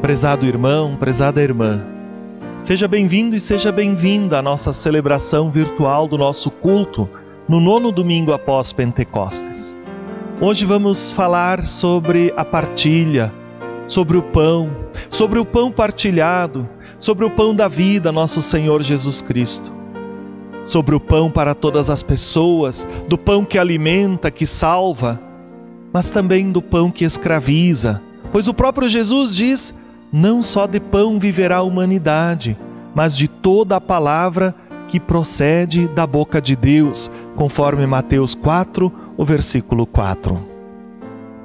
Prezado irmão, prezada irmã, seja bem-vindo e seja bem-vinda à nossa celebração virtual do nosso culto no 9º domingo após Pentecostes. Hoje vamos falar sobre a partilha, sobre o pão partilhado, sobre o pão da vida, nosso Senhor Jesus Cristo. Sobre o pão para todas as pessoas, do pão que alimenta, que salva, mas também do pão que escraviza, pois o próprio Jesus diz: não só de pão viverá a humanidade, mas de toda a palavra que procede da boca de Deus, conforme Mateus 4, o versículo 4.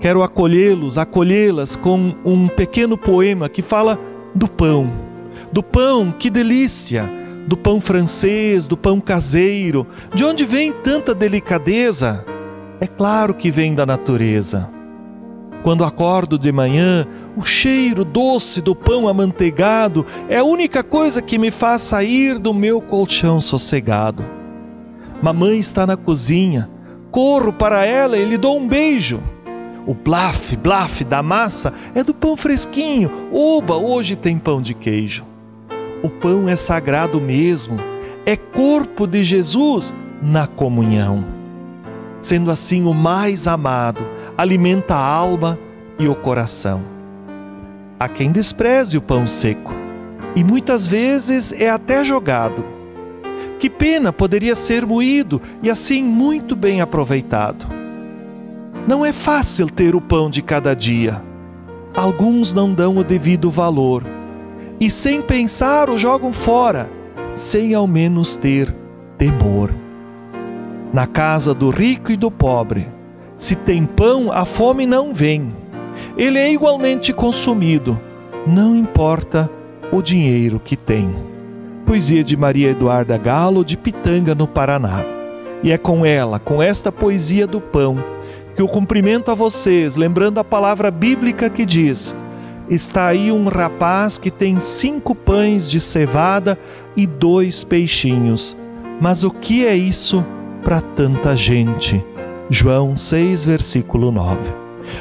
Quero acolhê-las com um pequeno poema que fala do pão, que delícia, do pão francês, do pão caseiro. De onde vem tanta delicadeza? É claro que vem da natureza. Quando acordo de manhã, o cheiro doce do pão amanteigado é a única coisa que me faz sair do meu colchão sossegado. Mamãe está na cozinha, corro para ela e lhe dou um beijo. O blaf da massa é do pão fresquinho. Oba, hoje tem pão de queijo. O pão é sagrado mesmo, é corpo de Jesus na comunhão. Sendo assim o mais amado, alimenta a alma e o coração. Há quem despreze o pão seco, e muitas vezes é até jogado. Que pena, poderia ser moído e assim muito bem aproveitado. Não é fácil ter o pão de cada dia. Alguns não dão o devido valor, e sem pensar o jogam fora, sem ao menos ter temor. Na casa do rico e do pobre, se tem pão, a fome não vem. Ele é igualmente consumido, não importa o dinheiro que tem. Poesia de Maria Eduarda Galo, de Pitanga, no Paraná. E é com ela, com esta poesia do pão, que eu cumprimento a vocês, lembrando a palavra bíblica que diz: está aí um rapaz que tem 5 pães de cevada e 2 peixinhos. Mas o que é isso para tanta gente? João 6, versículo 9.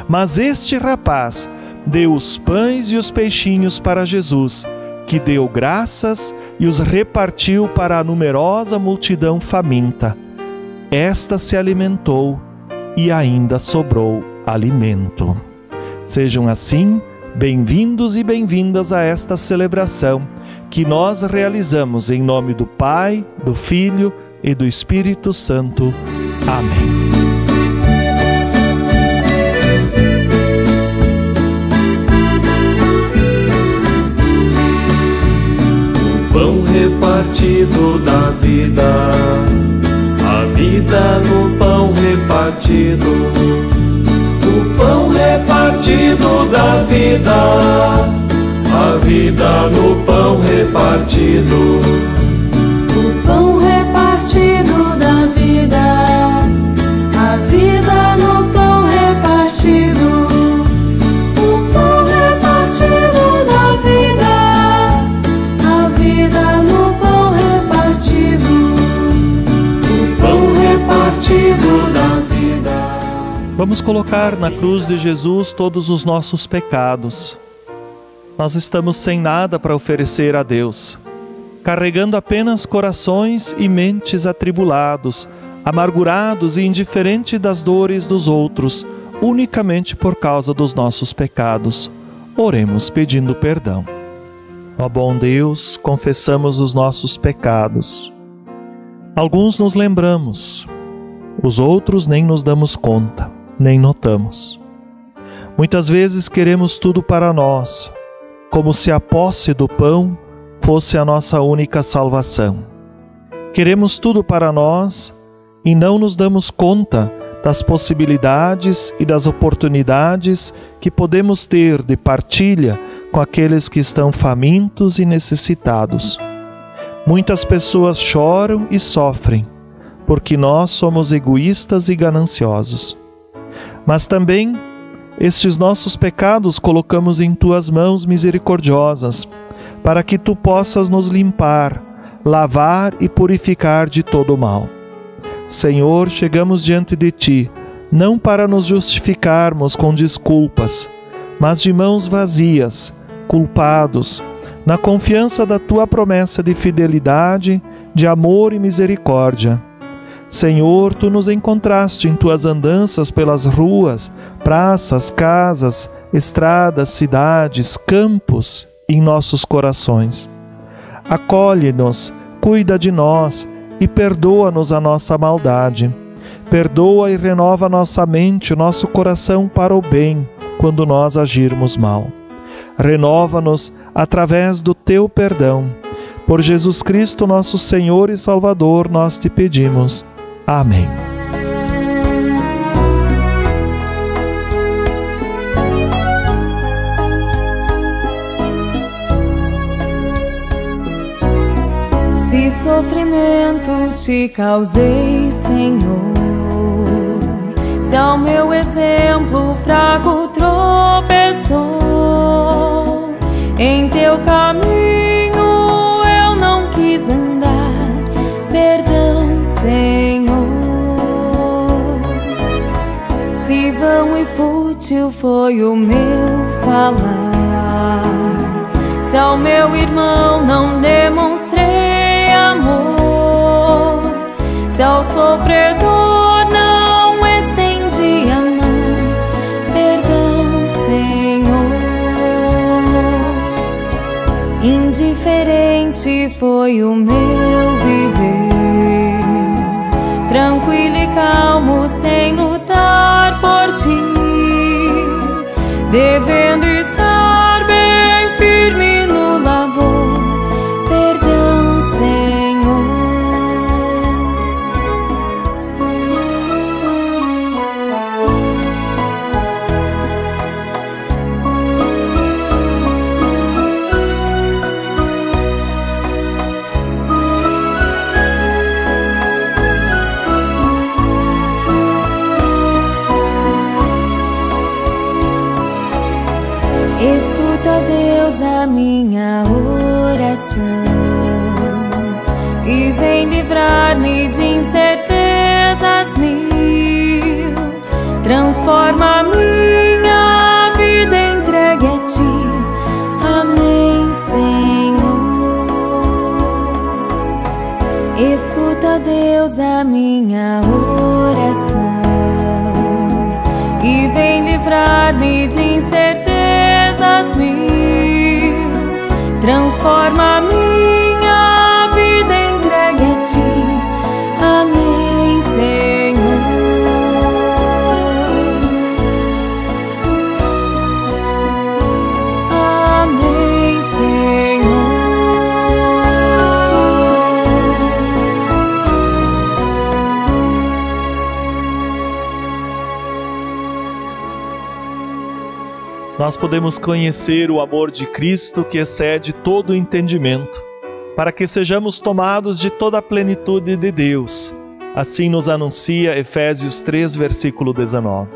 Mas este rapaz deu os pães e os peixinhos para Jesus, que deu graças e os repartiu para a numerosa multidão faminta. Esta se alimentou e ainda sobrou alimento. Sejam assim bem-vindos e bem-vindas a esta celebração que nós realizamos em nome do Pai, do Filho e do Espírito Santo. Amém. O pão repartido da vida, a vida no pão repartido. O pão repartido da vida, a vida no pão repartido. O pão repartido da vida, a vida no pão repartido. O pão repartido da vida, a vida no pão repartido. O pão repartido da vida. Vamos colocar na cruz de Jesus todos os nossos pecados. Nós estamos sem nada para oferecer a Deus, carregando apenas corações e mentes atribulados, amargurados e indiferentes das dores dos outros, unicamente por causa dos nossos pecados. Oremos pedindo perdão. Ó bom Deus, confessamos os nossos pecados. Alguns nos lembramos, os outros nem nos damos conta, nem notamos. Muitas vezes queremos tudo para nós, como se a posse do pão fosse a nossa única salvação. Queremos tudo para nós e não nos damos conta das possibilidades e das oportunidades que podemos ter de partilha com aqueles que estão famintos e necessitados. Muitas pessoas choram e sofrem, porque nós somos egoístas e gananciosos. Mas também estes nossos pecados colocamos em Tuas mãos misericordiosas, para que Tu possas nos limpar, lavar e purificar de todo o mal. Senhor, chegamos diante de Ti, não para nos justificarmos com desculpas, mas de mãos vazias, culpados, na confiança da Tua promessa de fidelidade, de amor e misericórdia. Senhor, Tu nos encontraste em Tuas andanças pelas ruas, praças, casas, estradas, cidades, campos, em nossos corações. Acolhe-nos, cuida de nós e perdoa-nos a nossa maldade. Perdoa e renova nossa mente, o nosso coração para o bem, quando nós agirmos mal. Renova-nos através do Teu perdão. Por Jesus Cristo, nosso Senhor e Salvador, nós te pedimos. Amém. Se sofrimento te causei, Senhor, se ao meu exemplo fraco tropeçou, em Teu caminho eu não quis andar, perdão, Senhor. Se vão e fútil foi o meu falar, se ao meu irmão não demonstrei amor, se ao sofredor não estendi a mão, perdão, Senhor. Indiferente foi o meu viver, tranquilo e calmo sem lutar por Ti, devendo estar bem firme no labor, perdão, Senhor. Escuta, Deus, a minha oração e vem livrar-me de incertezas mil. Transforma a minha vida, entregue a Ti. Amém, Senhor. Escuta, Deus, a minha oração e vem livrar-me de incertezas mil. Transforma a minha vida, entregue a Ti. Amém, Senhor. Amém, Senhor. Nós podemos conhecer o amor de Cristo que excede todo o entendimento, para que sejamos tomados de toda a plenitude de Deus. Assim nos anuncia Efésios 3, versículo 19.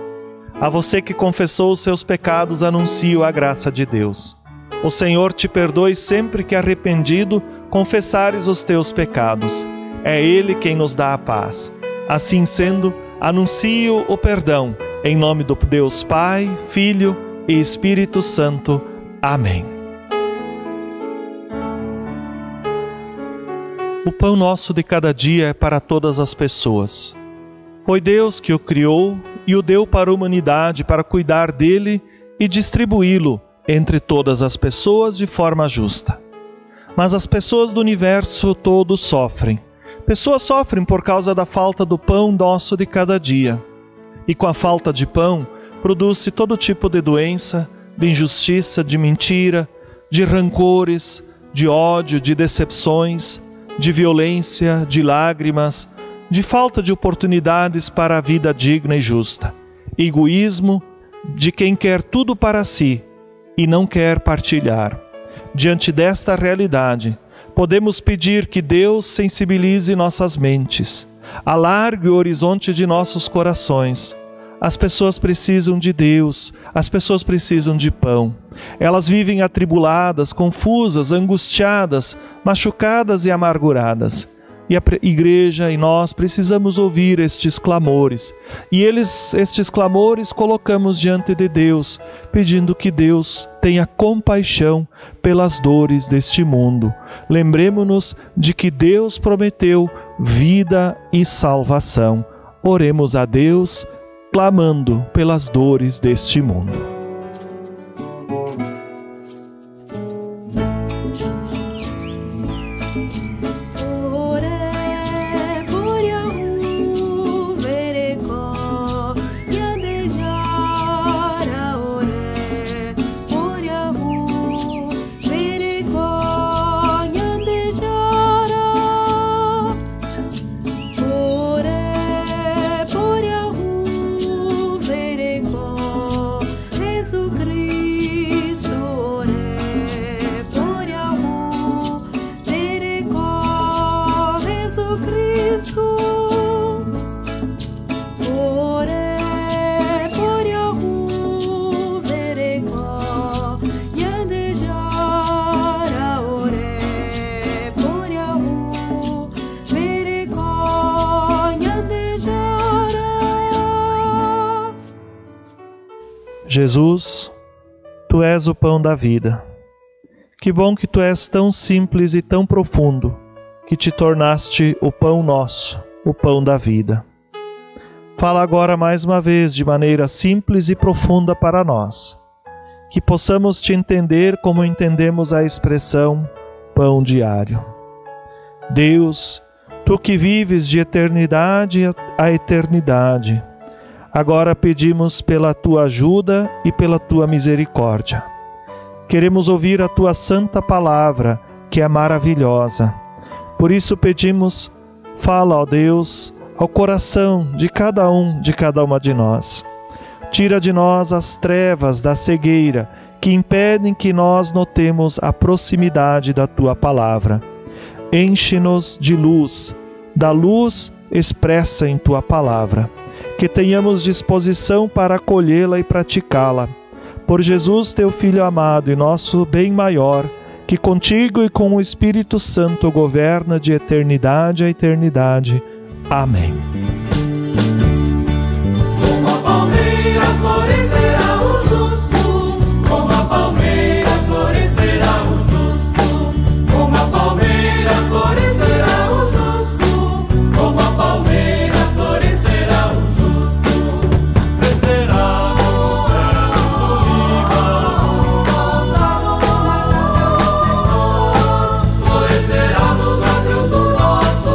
A você que confessou os seus pecados, anuncio a graça de Deus. O Senhor te perdoe sempre que arrependido confessares os teus pecados. É Ele quem nos dá a paz. Assim sendo, anuncio o perdão, em nome do Deus Pai, Filho e Espírito Santo. Amém. O pão nosso de cada dia é para todas as pessoas. Foi Deus que o criou e o deu para a humanidade para cuidar dele e distribuí-lo entre todas as pessoas de forma justa. Mas as pessoas do universo todo sofrem. Pessoas sofrem por causa da falta do pão nosso de cada dia. E com a falta de pão, produz-se todo tipo de doença, de injustiça, de mentira, de rancores, de ódio, de decepções, de violência, de lágrimas, de falta de oportunidades para a vida digna e justa, egoísmo de quem quer tudo para si e não quer partilhar. Diante desta realidade, podemos pedir que Deus sensibilize nossas mentes, alargue o horizonte de nossos corações. As pessoas precisam de Deus, as pessoas precisam de pão. Elas vivem atribuladas, confusas, angustiadas, machucadas e amarguradas. E a igreja e nós precisamos ouvir estes clamores. E estes clamores colocamos diante de Deus, pedindo que Deus tenha compaixão pelas dores deste mundo. Lembremos-nos de que Deus prometeu vida e salvação. Oremos a Deus, clamando pelas dores deste mundo. Jesus, Tu és o pão da vida. Que bom que Tu és tão simples e tão profundo, que Te tornaste o pão nosso, o pão da vida. Fala agora mais uma vez de maneira simples e profunda para nós, que possamos Te entender como entendemos a expressão pão diário. Deus, Tu que vives de eternidade a eternidade, agora pedimos pela Tua ajuda e pela Tua misericórdia. Queremos ouvir a Tua santa palavra, que é maravilhosa. Por isso pedimos, fala, ó Deus, ao coração de cada uma de nós. Tira de nós as trevas da cegueira que impedem que nós notemos a proximidade da Tua palavra. Enche-nos de luz, da luz expressa em Tua palavra. Que tenhamos disposição para acolhê-la e praticá-la. Por Jesus, Teu Filho amado e nosso bem maior, que contigo e com o Espírito Santo governa de eternidade a eternidade. Amém. Como a palmeira florescerá o justo, como a palmeira florescerá o justo, como a palmeira florescerá o justo, como a palmeira florescerá o justo, crescerá no céu do Líbano, florescerá nos átrios do nosso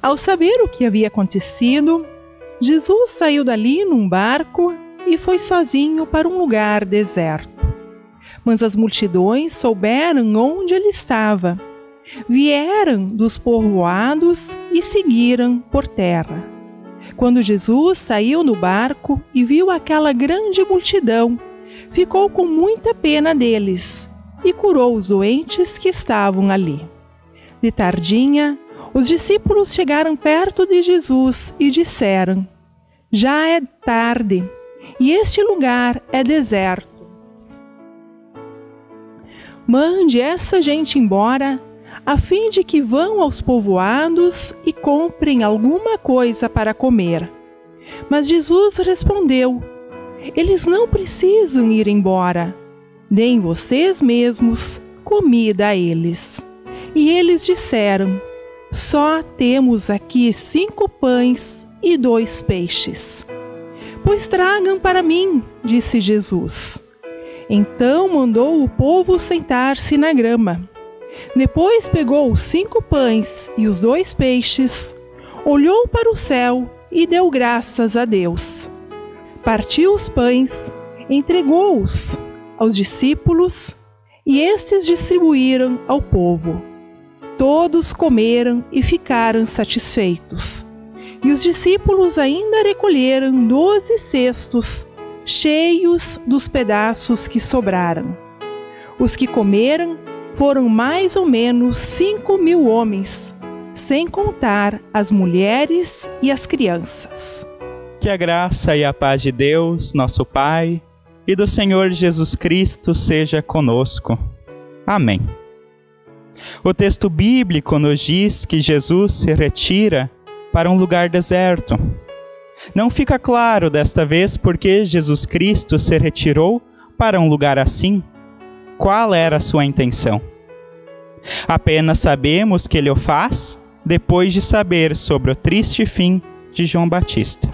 Ao saber o que havia acontecido, Jesus saiu dali num barco e foi sozinho para um lugar deserto. Mas as multidões souberam onde ele estava. Vieram dos povoados e seguiram por terra. Quando Jesus saiu do barco e viu aquela grande multidão, ficou com muita pena deles e curou os doentes que estavam ali. De tardinha, os discípulos chegaram perto de Jesus e disseram: já é tarde e este lugar é deserto. Mande essa gente embora, a fim de que vão aos povoados e comprem alguma coisa para comer. Mas Jesus respondeu: eles não precisam ir embora. Deem vocês mesmos comida a eles. E eles disseram: Só temos aqui 5 pães e 2 peixes. Pois tragam para mim, disse Jesus. Então mandou o povo sentar-se na grama. Depois pegou os 5 pães e os 2 peixes, olhou para o céu e deu graças a Deus. Partiu os pães, entregou-os aos discípulos e estes distribuíram ao povo. Todos comeram e ficaram satisfeitos. E os discípulos ainda recolheram 12 cestos, cheios dos pedaços que sobraram. Os que comeram foram mais ou menos 5.000 homens, sem contar as mulheres e as crianças. Que a graça e a paz de Deus, nosso Pai, e do Senhor Jesus Cristo seja conosco. Amém. O texto bíblico nos diz que Jesus se retira para um lugar deserto. Não fica claro desta vez por que Jesus Cristo se retirou para um lugar assim. Qual era a sua intenção? Apenas sabemos que ele o faz depois de saber sobre o triste fim de João Batista.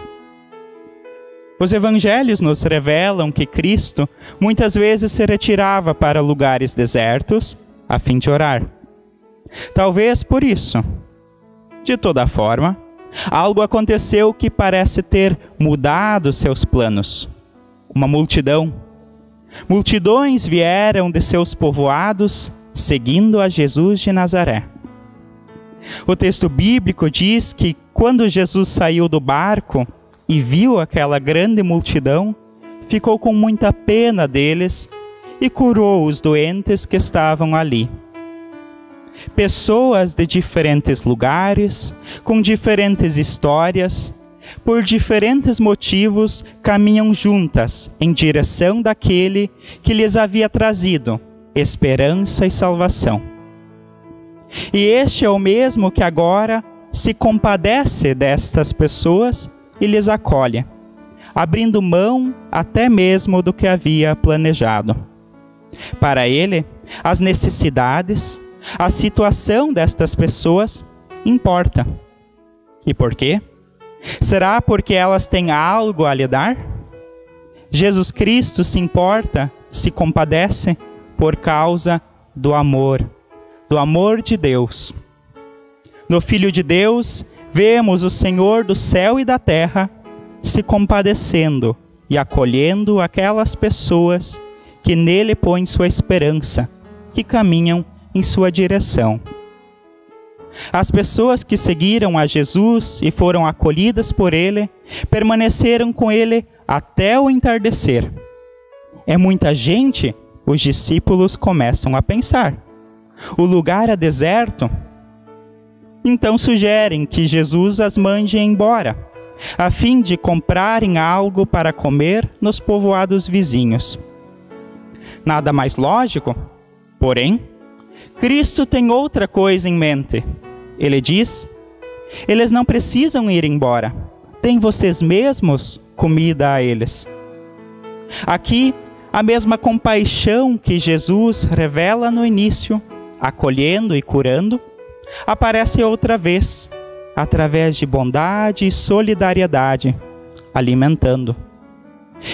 Os evangelhos nos revelam que Cristo muitas vezes se retirava para lugares desertos a fim de orar. Talvez por isso. De toda forma, algo aconteceu que parece ter mudado seus planos. Uma multidão. Multidões vieram de seus povoados, seguindo a Jesus de Nazaré. O texto bíblico diz que quando Jesus saiu do barco e viu aquela grande multidão, ficou com muita pena deles e curou os doentes que estavam ali. Pessoas de diferentes lugares, com diferentes histórias, por diferentes motivos, caminham juntas em direção daquele que lhes havia trazido esperança e salvação. E este é o mesmo que agora se compadece destas pessoas e lhes acolhe, abrindo mão até mesmo do que havia planejado. Para ele, as necessidades, a situação destas pessoas importa. E por quê? Será porque elas têm algo a lhe dar? Jesus Cristo se importa, se compadece por causa do amor de Deus. No Filho de Deus, vemos o Senhor do céu e da terra se compadecendo e acolhendo aquelas pessoas que nele põem sua esperança, que caminham em sua direção. As pessoas que seguiram a Jesus e foram acolhidas por ele, permaneceram com ele até o entardecer. É muita gente, os discípulos começam a pensar. O lugar é deserto? Então sugerem que Jesus as mande embora, a fim de comprarem algo para comer nos povoados vizinhos. Nada mais lógico, porém, Cristo tem outra coisa em mente. Ele diz: eles não precisam ir embora. Deem vocês mesmos comida a eles. Aqui, a mesma compaixão que Jesus revela no início, acolhendo e curando, aparece outra vez, através de bondade e solidariedade, alimentando.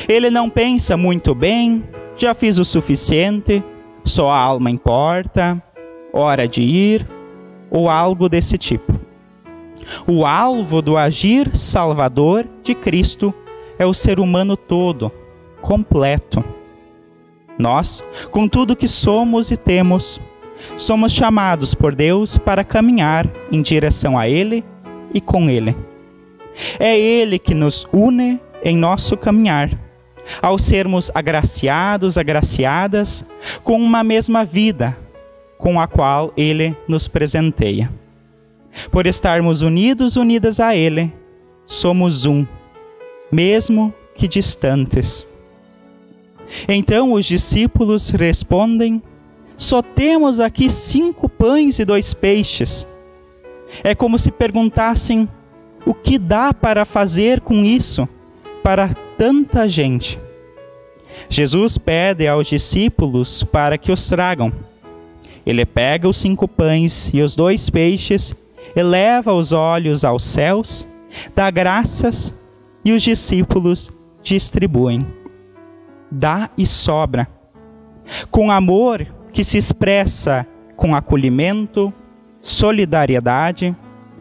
Ele não pensa muito bem, já fiz o suficiente, só a alma importa, hora de ir, ou algo desse tipo. O alvo do agir salvador de Cristo é o ser humano todo, completo. Nós, com tudo que somos e temos, somos chamados por Deus para caminhar em direção a Ele e com Ele. É Ele que nos une em nosso caminhar, ao sermos agraciados, agraciadas, com uma mesma vida, com a qual Ele nos presenteia. Por estarmos unidas a Ele, somos um, mesmo que distantes. Então os discípulos respondem: só temos aqui 5 pães e 2 peixes. É como se perguntassem: o que dá para fazer com isso, para tanta gente? Jesus pede aos discípulos para que os tragam. Ele pega os 5 pães e os 2 peixes eleva os olhos aos céus, dá graças e os discípulos distribuem. Dá e sobra. Com amor que se expressa com acolhimento, solidariedade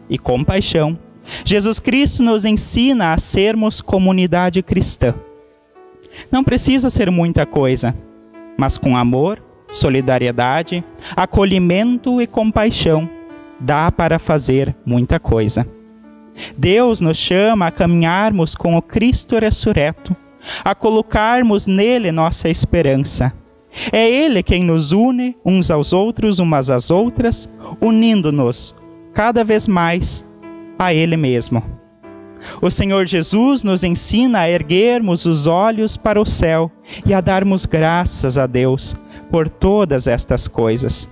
e compaixão, Jesus Cristo nos ensina a sermos comunidade cristã. Não precisa ser muita coisa, mas com amor, solidariedade, acolhimento e compaixão, dá para fazer muita coisa. Deus nos chama a caminharmos com o Cristo ressurreto, a colocarmos nele nossa esperança. É Ele quem nos une uns aos outros, umas às outras, unindo-nos cada vez mais a Ele mesmo. O Senhor Jesus nos ensina a erguermos os olhos para o céu e a darmos graças a Deus por todas estas coisas.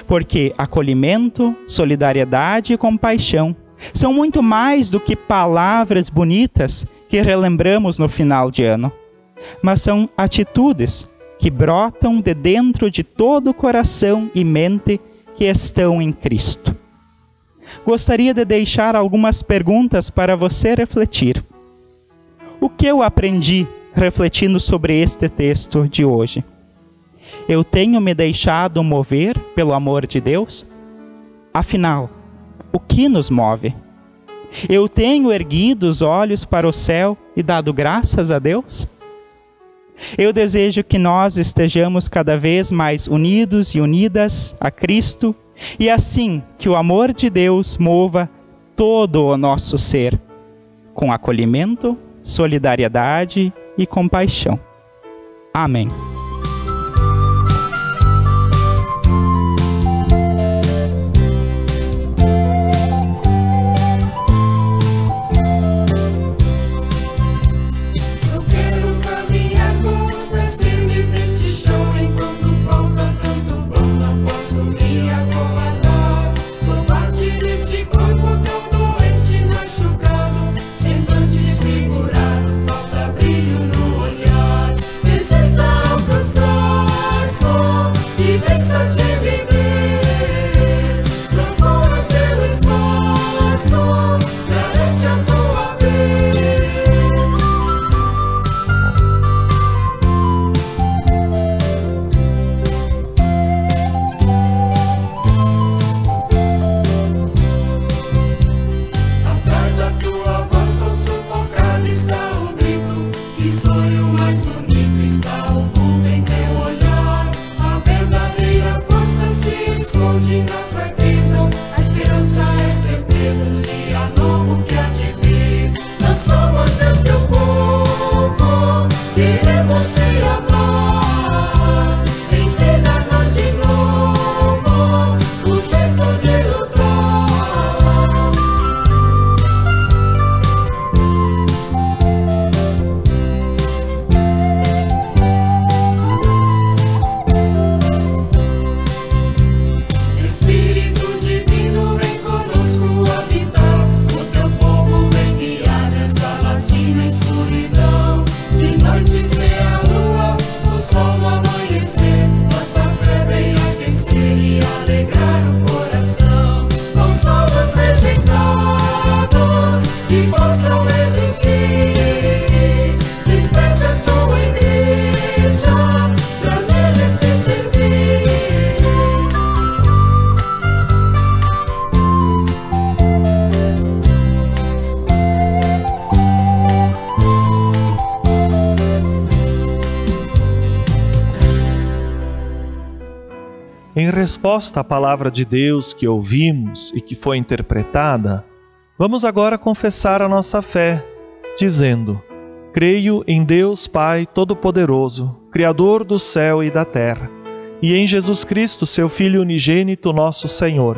Porque acolhimento, solidariedade e compaixão são muito mais do que palavras bonitas que relembramos no final de ano, mas são atitudes que brotam de dentro de todo o coração e mente que estão em Cristo. Gostaria de deixar algumas perguntas para você refletir. O que eu aprendi refletindo sobre este texto de hoje? Eu tenho me deixado mover pelo amor de Deus? Afinal, o que nos move? Eu tenho erguido os olhos para o céu e dado graças a Deus? Eu desejo que nós estejamos cada vez mais unidos e unidas a Cristo, e assim que o amor de Deus mova todo o nosso ser, com acolhimento, solidariedade e compaixão. Amém. Em resposta à palavra de Deus que ouvimos e que foi interpretada, vamos agora confessar a nossa fé, dizendo: creio em Deus Pai Todo-Poderoso, Criador do céu e da terra, e em Jesus Cristo, seu Filho unigênito, nosso Senhor,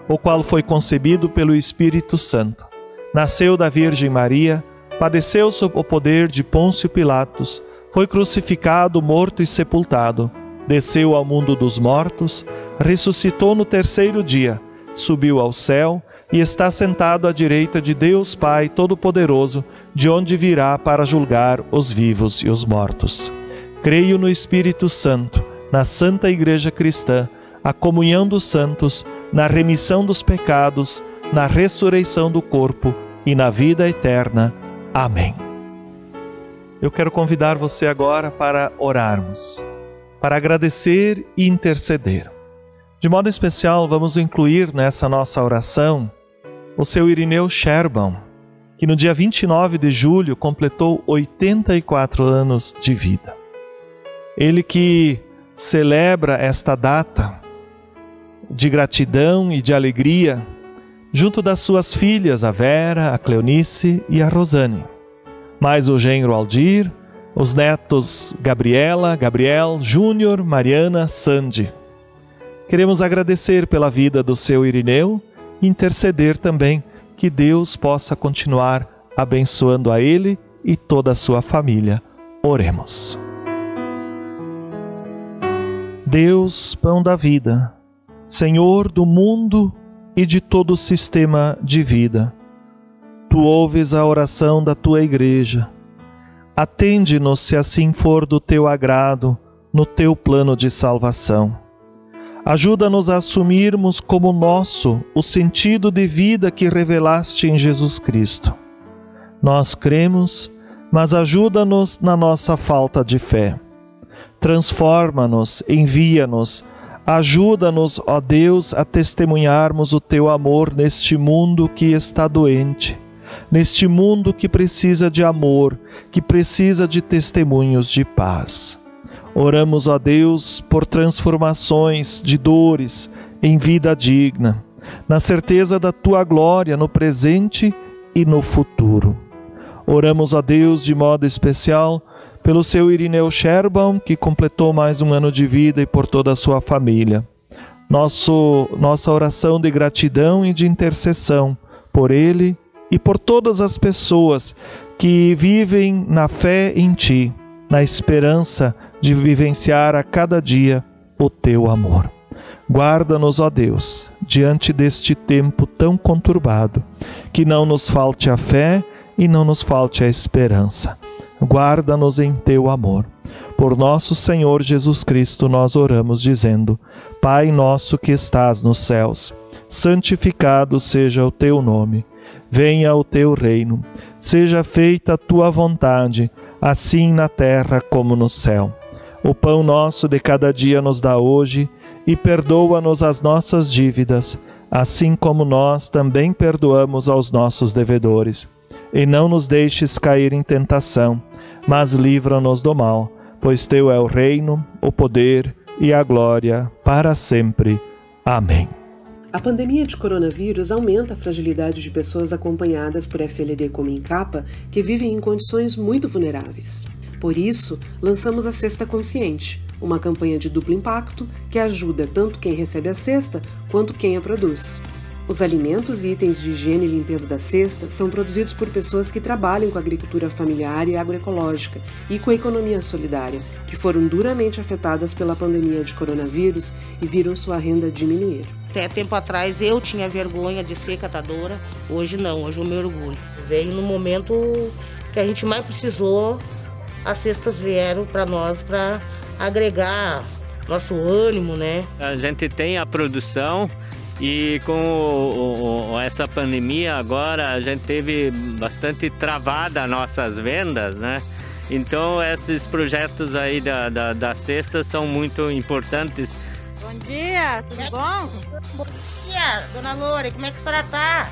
o qual foi concebido pelo Espírito Santo. Nasceu da Virgem Maria, padeceu sob o poder de Pôncio Pilatos, foi crucificado, morto e sepultado, desceu ao mundo dos mortos, ressuscitou no terceiro dia, subiu ao céu e está sentado à direita de Deus Pai Todo-Poderoso, de onde virá para julgar os vivos e os mortos. Creio no Espírito Santo, na Santa Igreja Cristã, a comunhão dos santos, na remissão dos pecados, na ressurreição do corpo e na vida eterna. Amém. Eu quero convidar você agora para orarmos, para agradecer e interceder. De modo especial, vamos incluir nessa nossa oração o seu Irineu Scherban, que no dia 29 de julho completou 84 anos de vida. Ele que celebra esta data de gratidão e de alegria junto das suas filhas, a Vera, a Cleonice e a Rosane, mais o genro Aldir, os netos Gabriela, Gabriel, Júnior, Mariana, Sandy. Queremos agradecer pela vida do seu Irineu e interceder também que Deus possa continuar abençoando a ele e toda a sua família. Oremos. Deus, pão da vida, Senhor do mundo e de todo o sistema de vida, Tu ouves a oração da Tua Igreja. Atende-nos, se assim for do Teu agrado, no Teu plano de salvação. Ajuda-nos a assumirmos como nosso o sentido de vida que revelaste em Jesus Cristo. Nós cremos, mas ajuda-nos na nossa falta de fé. Transforma-nos, envia-nos, ajuda-nos, ó Deus, a testemunharmos o Teu amor neste mundo que está doente, neste mundo que precisa de amor, que precisa de testemunhos de paz. Oramos, ó Deus, por transformações de dores em vida digna, na certeza da Tua glória no presente e no futuro. Oramos, ó Deus, de modo especial, pelo seu Irineu Scherban, que completou mais um ano de vida, e por toda a sua família. Nossa oração de gratidão e de intercessão por ele e por todas as pessoas que vivem na fé em Ti, na esperança de vivenciar a cada dia o Teu amor. Guarda-nos, ó Deus, diante deste tempo tão conturbado, que não nos falte a fé e não nos falte a esperança. Guarda-nos em Teu amor. Por nosso Senhor Jesus Cristo nós oramos dizendo: Pai nosso que estás nos céus, santificado seja o Teu nome. Venha o Teu reino. Seja feita a Tua vontade, assim na terra como no céu. O pão nosso de cada dia nos dá hoje, e perdoa-nos as nossas dívidas, assim como nós também perdoamos aos nossos devedores. E não nos deixes cair em tentação, mas livra-nos do mal, pois Teu é o reino, o poder e a glória para sempre. Amém. A pandemia de coronavírus aumenta a fragilidade de pessoas acompanhadas por FLD como INCAPA, que vivem em condições muito vulneráveis. Por isso, lançamos a Cesta Consciente, uma campanha de duplo impacto que ajuda tanto quem recebe a cesta quanto quem a produz. Os alimentos e itens de higiene e limpeza da cesta são produzidos por pessoas que trabalham com a agricultura familiar e agroecológica e com a economia solidária, que foram duramente afetadas pela pandemia de coronavírus e viram sua renda diminuir. Até tempo atrás eu tinha vergonha de ser catadora, hoje não, hoje eu me orgulho. Veio no momento que a gente mais precisou, as cestas vieram para nós para agregar nosso ânimo, né? A gente tem a produção. E com essa pandemia agora a gente teve bastante travada nossas vendas, né? Então esses projetos aí da cesta são muito importantes. Bom dia, tudo bom? Bom dia, dona Lore, como é que a senhora tá?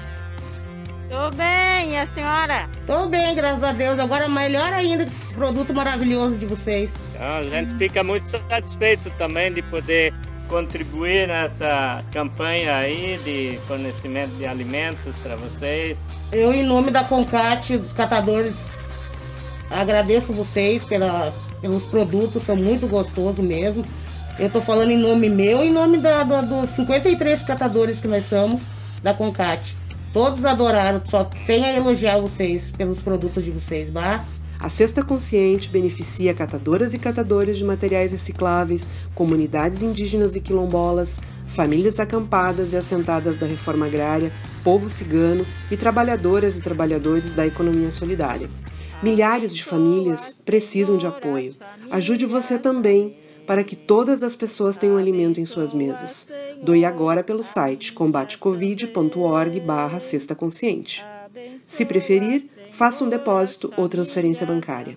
Tô bem, e a senhora? Tô bem, graças a Deus. Agora melhor ainda com esse produto maravilhoso de vocês. Então, a gente fica muito satisfeito também de poder contribuir nessa campanha aí de fornecimento de alimentos para vocês. Eu, em nome da CONCAT, dos catadores, agradeço vocês pelos produtos, são muito gostosos mesmo. Eu tô falando em nome meu e em nome dos 53 catadores que nós somos da CONCAT. Todos adoraram, só tenho a elogiar vocês pelos produtos de vocês, tá? A Cesta Consciente beneficia catadoras e catadores de materiais recicláveis, comunidades indígenas e quilombolas, famílias acampadas e assentadas da reforma agrária, povo cigano e trabalhadoras e trabalhadores da economia solidária. Milhares de famílias precisam de apoio. Ajude você também, para que todas as pessoas tenham alimento em suas mesas. Doe agora pelo site combatecovid.org/Cesta Consciente. Se preferir, faça um depósito ou transferência bancária.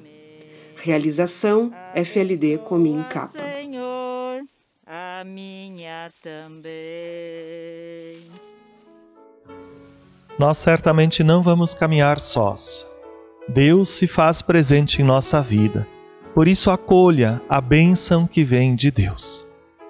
Realização FLD Comim Capa. Senhor, a minha também. Nós certamente não vamos caminhar sós. Deus se faz presente em nossa vida. Por isso, acolha a bênção que vem de Deus.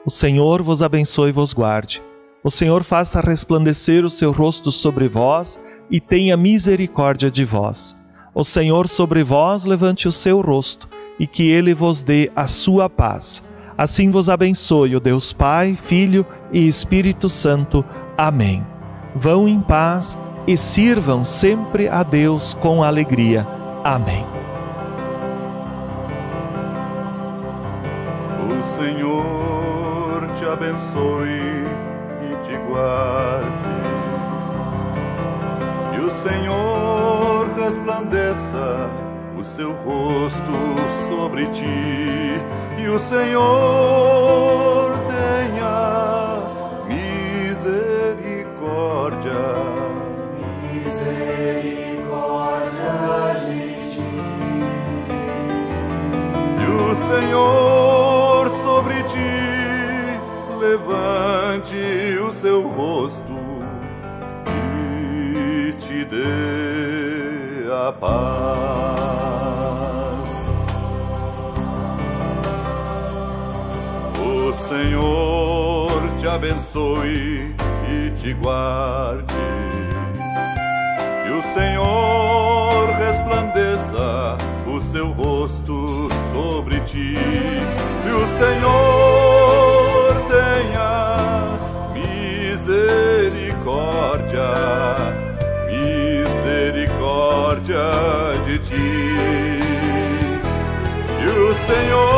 O Senhor vos abençoe e vos guarde. O Senhor faça resplandecer o seu rosto sobre vós e tenha misericórdia de vós. O Senhor sobre vós levante o seu rosto e que Ele vos dê a sua paz. Assim vos abençoe o Deus Pai, Filho e Espírito Santo. Amém. Vão em paz e sirvam sempre a Deus com alegria. Amém. O Senhor te abençoe e te guarde. E o Senhor resplandeça o seu rosto sobre ti. E o Senhor tenha misericórdia. O Senhor sobre ti levante o seu rosto e te dê a paz. O Senhor te abençoe e te guarde. E o Senhor resplandeça o seu rosto sobre ti. E o Senhor tenha misericórdia, misericórdia de ti. E o Senhor